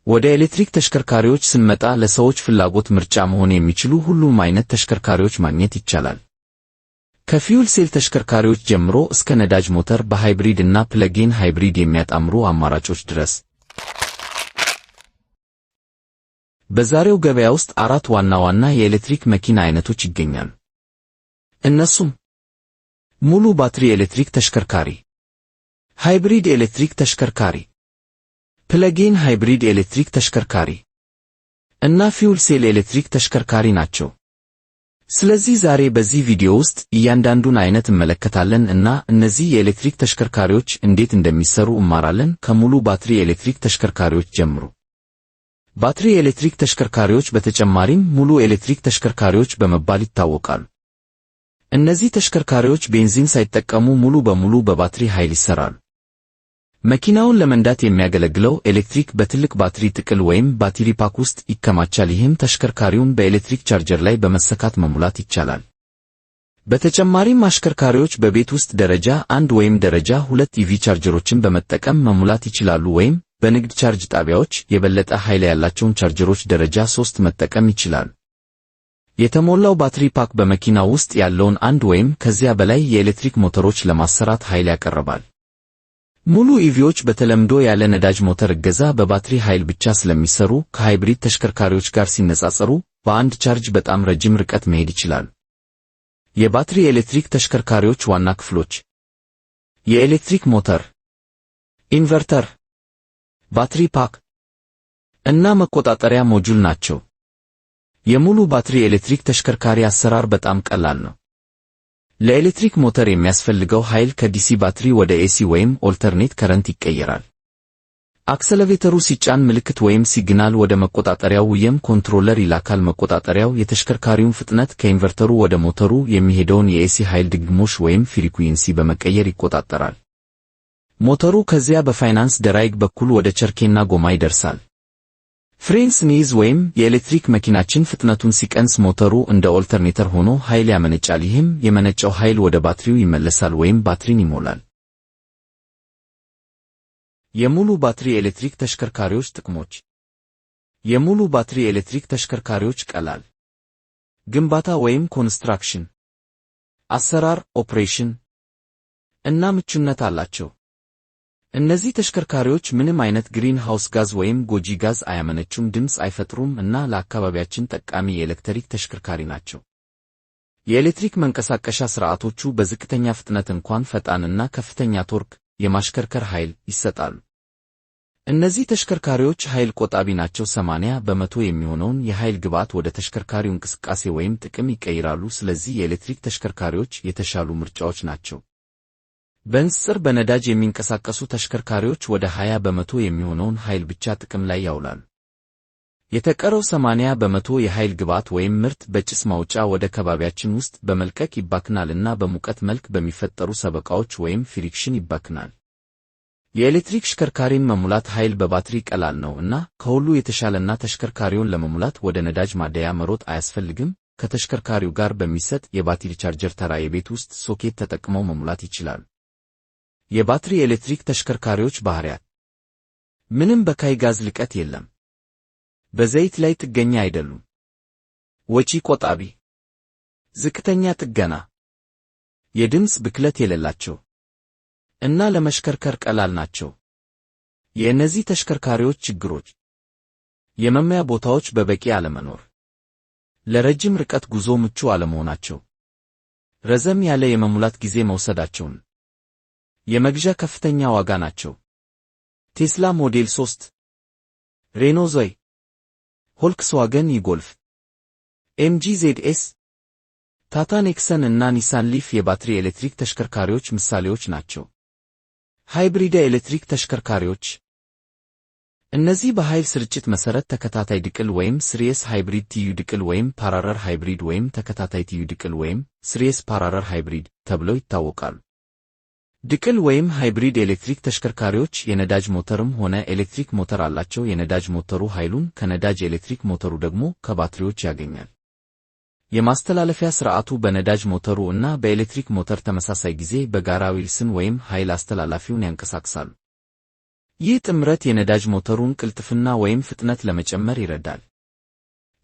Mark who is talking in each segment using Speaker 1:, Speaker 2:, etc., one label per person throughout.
Speaker 1: ወደ ኤሌክትሪክ ተሽከርካሪዎች ስንመጣ ለሰዎች ፍላጎት ምርጫ መሆን የሚችሉ ሁሉም አይነት ተሽከርካሪዎች ማግኘት ይቻላል። ከፊውል ሴል ተሽከርካሪዎች ጀምሮ እስከ ነዳጅ ሞተር በሃይብሪድ እና ፕለግ-ኢን ሃይብሪድ የሚያጣምሩ አማራጮች ድረስ። በዛሬው ገበያ ውስጥ 4 ዋና ዋና የኤሌክትሪክ መኪና አይነቶች ይገኛሉ። እነሱም ሙሉ ባትሪ ኤሌክትሪክ ተሽከርካሪ፣ ሃይብሪድ ኤሌክትሪክ ተሽከርካሪ፣ ፕለግ-ኢን ሃይብሪድ ኤሌክትሪክ ተሽከርካሪ እና ፊውል ሴል ኤሌክትሪክ ተሽከርካሪ ናቸው። ስለዚህ ዛሬ በዚህ ቪዲዮ ውስጥ እያንዳንዱን አይነት እንመለከታለን እና እነዚህ የኤሌክትሪክ ተሽከርካሪዎች እንዴት እንደሚሰሩ እማራለን። ከሙሉ ባትሪ ኤሌክትሪክ ተሽከርካሪዎች ጀምሮ። ባትሪ ኤሌክትሪክ ተሽከርካሪዎች በተጨማሪም ሙሉ ኤሌክትሪክ ተሽከርካሪዎች በመባል ይታወቃሉ። እነዚህ ተሽከርካሪዎች ቤንዚን ሳይጠቀሙ ሙሉ በሙሉ በባትሪ ኃይል ይሰራሉ። መኪናውን ለመንዳት የሚያገለግለው ኤሌክትሪክ በትልቅ ባትሪ ጥቅል ወይም ባትሪ ፓክ ውስጥ ይከማቻል። ይህም ተሽከርካሪውን በኤሌክትሪክ ቻርጀር ላይ በመሰካት መሙላት ይቻላል። በተጨማሪም አሽከርካሪዎች በቤት ውስጥ ደረጃ 1 ወይም ደረጃ 2 ኢቪ ቻርጀሮችን በመጠቀም መሙላት ይችላሉ ወይም በንግድ ቻርጅ ጣቢያዎች የበለጠ ኃይል ያላቸውን ቻርጀሮች ደረጃ 3 መጠቀም ይችላሉ። የተሞላው ባትሪ ፓክ በመኪናው ውስጥ ያለውን 1 ወይም ከዚያ በላይ የኤሌክትሪክ ሞተሮች ለማሰራት ኃይል ያቀርባል። ሙሉ ኢቪዎች በተለምዶ ያለ ነዳጅ ሞተር እገዛ በባትሪ ኃይል ብቻ ስለሚሰሩ ከሃይብሪድ ተሽከርካሪዎች ጋር ሲነጻጸሩ በአንድ ቻርጅ በጣም ረጅም ርቀት መሄድ ይችላሉ። የባትሪ ኤሌክትሪክ ተሽከርካሪዎች ዋና ክፍሎች የኤሌክትሪክ ሞተር፣ ኢንቨርተር፣ ባትሪ ፓክ እና መቆጣጠሪያ ሞጁል ናቸው። የሙሉ ባትሪ ኤሌክትሪክ ተሽከርካሪ አሰራር በጣም ቀላል ነው። ለኤሌክትሪክ ሞተር የሚያስፈልገው ኃይል ከዲሲ ባትሪ ወደ ኤሲ ወይም ኦልተርኔት ከረንት ይቀየራል። አክሰለሬተሩ ሲጫን ምልክት ወይም ሲግናል ወደ መቆጣጠሪያው ወይም ኮንትሮለር ይላካል። መቆጣጠሪያው የተሽከርካሪውን ፍጥነት ከኢንቨርተሩ ወደ ሞተሩ የሚሄደውን የኤሲ ኃይል ድግግሞሽ ወይም ፍሪኩዌንሲ በመቀየር ይቆጣጠራል። ሞተሩ ከዚያ በፋይናንስ ድራይቭ በኩል ወደ ቸርኬና ጎማ ይደርሳል። ፍሬን ስንይዝ ወይም የኤሌክትሪክ መኪናችን ፍጥነቱን ሲቀንስ ሞተሩ እንደ ኦልተርኔተር ሆኖ ኃይል ያመነጫል። ይህም የመነጨው ኃይል ወደ ባትሪው ይመለሳል ወይም ባትሪን ይሞላል። የሙሉ ባትሪ ኤሌክትሪክ ተሽከርካሪዎች ጥቅሞች። የሙሉ ባትሪ ኤሌክትሪክ ተሽከርካሪዎች ቀላል ግንባታ ወይም ኮንስትራክሽን፣ አሰራር፣ ኦፕሬሽን እና ምቹነት አላቸው። እነዚህ ተሽከርካሪዎች ምንም አይነት ግሪን ሃውስ ጋዝ ወይም ጎጂ ጋዝ አያመነጩም፣ ድምፅ አይፈጥሩም እና ለአካባቢያችን ጠቃሚ የኤሌክትሪክ ተሽከርካሪ ናቸው። የኤሌክትሪክ መንቀሳቀሻ ስርዓቶቹ በዝቅተኛ ፍጥነት እንኳን ፈጣን እና ከፍተኛ ቶርክ የማሽከርከር ኃይል ይሰጣሉ። እነዚህ ተሽከርካሪዎች ኃይል ቆጣቢ ናቸው። 80% የሚሆነውን የኃይል ግብዓት ወደ ተሽከርካሪው እንቅስቃሴ ወይም ጥቅም ይቀይራሉ። ስለዚህ የኤሌክትሪክ ተሽከርካሪዎች የተሻሉ ምርጫዎች ናቸው። በንጽጽር በነዳጅ የሚንቀሳቀሱ ተሽከርካሪዎች ወደ 20% የሚሆነውን ኃይል ብቻ ጥቅም ላይ ያውላሉ። የተቀረው 80% የኃይል ግብዓት ወይም ምርት በጭስ ማውጫ ወደ ከባቢያችን ውስጥ በመልቀቅ ይባክናልና በሙቀት መልክ በሚፈጠሩ ሰበቃዎች ወይም ፍሪክሽን ይባክናል። የኤሌክትሪክ ሽከርካሪን መሙላት ኃይል በባትሪ ቀላል ነው እና ከሁሉ የተሻለና ተሽከርካሪውን ለመሙላት ወደ ነዳጅ ማደያ መሮጥ አያስፈልግም። ከተሽከርካሪው ጋር በሚሰጥ የባትሪ ቻርጀር ተራ የቤት ውስጥ ሶኬት ተጠቅመው መሙላት ይችላሉ። የባትሪ ኤሌክትሪክ ተሽከርካሪዎች ባህሪያት። ምንም በካይ ጋዝ ልቀት የለም። በዘይት ላይ ጥገኛ አይደሉም። ወጪ ቆጣቢ፣ ዝቅተኛ ጥገና፣ የድምፅ ብክለት የሌላቸው እና ለመሽከርከር ቀላል ናቸው። የእነዚህ ተሽከርካሪዎች ችግሮች የመሙያ ቦታዎች በበቂ አለመኖር፣ ለረጅም ርቀት ጉዞ ምቹ አለመሆናቸው፣ ረዘም ያለ የመሙላት ጊዜ መውሰዳቸውን፣ የመግዣ ከፍተኛ ዋጋ ናቸው። ቴስላ ሞዴል 3፣ ሬኖ ዞይ፣ ቮልክስዋገን ይጎልፍ፣ ኤምጂ ዜድኤስ፣ ታታ ኔክሰን እና ኒሳን ሊፍ የባትሪ ኤሌክትሪክ ተሽከርካሪዎች ምሳሌዎች ናቸው። ሃይብሪድ ኤሌክትሪክ ተሽከርካሪዎች። እነዚህ በኃይል ስርጭት መሰረት ተከታታይ ድቅል ወይም ስሪየስ ሃይብሪድ ቲዩ ድቅል ወይም ፓራለል ሃይብሪድ ወይም ተከታታይ ቲዩ ድቅል ወይም ስሪየስ ፓራለል ሃይብሪድ ተብለው ይታወቃሉ። ድቅል ወይም ሃይብሪድ ኤሌክትሪክ ተሽከርካሪዎች የነዳጅ ሞተርም ሆነ ኤሌክትሪክ ሞተር አላቸው። የነዳጅ ሞተሩ ኃይሉን ከነዳጅ፣ ኤሌክትሪክ ሞተሩ ደግሞ ከባትሪዎች ያገኛል። የማስተላለፊያ ስርዓቱ በነዳጅ ሞተሩ እና በኤሌክትሪክ ሞተር ተመሳሳይ ጊዜ በጋራ ዊልስን ወይም ኃይል አስተላላፊውን ያንቀሳቅሳሉ። ይህ ጥምረት የነዳጅ ሞተሩን ቅልጥፍና ወይም ፍጥነት ለመጨመር ይረዳል።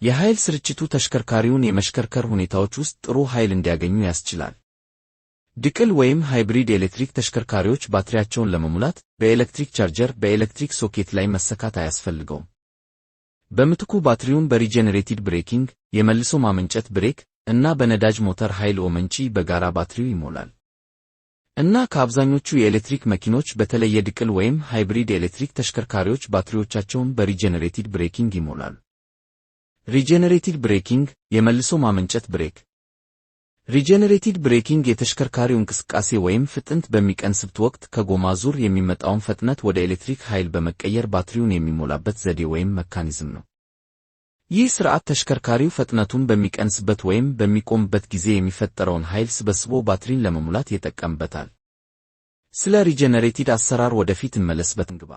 Speaker 1: የኃይል ስርጭቱ ተሽከርካሪውን የመሽከርከር ሁኔታዎች ውስጥ ጥሩ ኃይል እንዲያገኙ ያስችላል። ድቅል ወይም ሃይብሪድ ኤሌክትሪክ ተሽከርካሪዎች ባትሪያቸውን ለመሙላት በኤሌክትሪክ ቻርጀር በኤሌክትሪክ ሶኬት ላይ መሰካት አያስፈልገውም። በምትኩ ባትሪውን በሪጀነሬቲድ ብሬኪንግ የመልሶ ማመንጨት ብሬክ እና በነዳጅ ሞተር ኃይል አመንጪ በጋራ ባትሪው ይሞላል። እና ከአብዛኞቹ የኤሌክትሪክ መኪኖች በተለየ ድቅል ወይም ሃይብሪድ ኤሌክትሪክ ተሽከርካሪዎች ባትሪዎቻቸውን በሪጀነሬቲድ ብሬኪንግ ይሞላሉ። ሪጀነሬቲድ ብሬኪንግ የመልሶ ማመንጨት ብሬክ። ሪጀነሬቲድ ብሬኪንግ የተሽከርካሪው እንቅስቃሴ ወይም ፍጥነት በሚቀንስበት ወቅት ከጎማ ዙር የሚመጣውን ፍጥነት ወደ ኤሌክትሪክ ኃይል በመቀየር ባትሪውን የሚሞላበት ዘዴ ወይም መካኒዝም ነው። ይህ ሥርዓት ተሽከርካሪው ፍጥነቱን በሚቀንስበት ወይም በሚቆምበት ጊዜ የሚፈጠረውን ኃይል ሰብስቦ ባትሪን ለመሙላት ይጠቀምበታል። ስለ ሪጀነሬቲድ አሰራር ወደፊት እንመለስበት እንግባ።